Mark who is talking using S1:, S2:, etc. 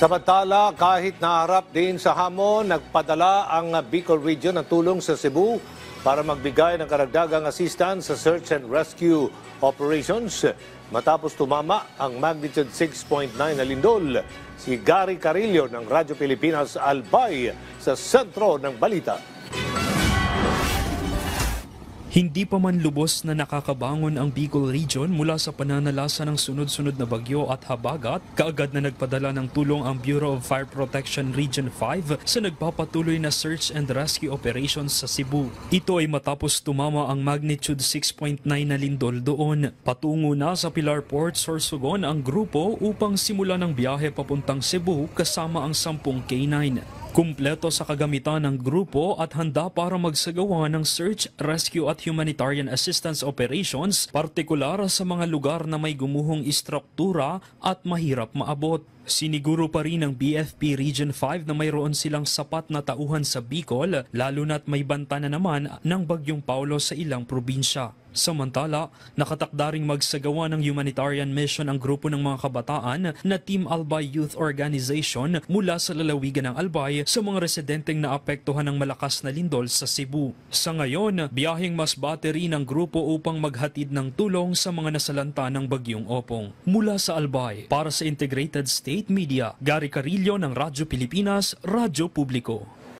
S1: Samantala, kahit naharap din sa hamon, nagpadala ang Bicol Region ng tulong sa Cebu para magbigay ng karagdagang assistance sa search and rescue operations. Matapos tumama ang magnitude 6.9 na lindol, si Gary Carillo ng Radyo Pilipinas Albay sa sentro ng balita.
S2: Hindi pa man lubos na nakakabangon ang Bicol Region mula sa pananalasa ng sunod-sunod na bagyo at habagat, kaagad na nagpadala ng tulong ang Bureau of Fire Protection Region 5 sa nagpapatuloy na search and rescue operations sa Cebu. Ito ay matapos tumama ang magnitude 6.9 na lindol doon. Patungo na sa Pilar Port, Sorsogon ang grupo upang simulan ang biyahe papuntang Cebu kasama ang 10 K9. Kumpleto sa kagamitan ng grupo at handa para magsagawa ng search, rescue at humanitarian assistance operations, partikular sa mga lugar na may gumuhong istruktura at mahirap maabot. Siniguro pa rin ng BFP Region 5 na mayroon silang sapat na tauhan sa Bicol, lalo na't may banta na naman ng Bagyong Paulo sa ilang probinsya. Samantala, nakatakda ring magsagawa ng humanitarian mission ang grupo ng mga kabataan na Team Albay Youth Organization mula sa lalawigan ng Albay sa mga residenteng naapektuhan ng malakas na lindol sa Cebu. Sa ngayon, biyaheng masbate rin ang grupo upang maghatid ng tulong sa mga nasalanta ng Bagyong Opong. Mula sa Albay, para sa Integrated State Media, Gary Carillo ng Radyo Pilipinas, Radyo Publiko.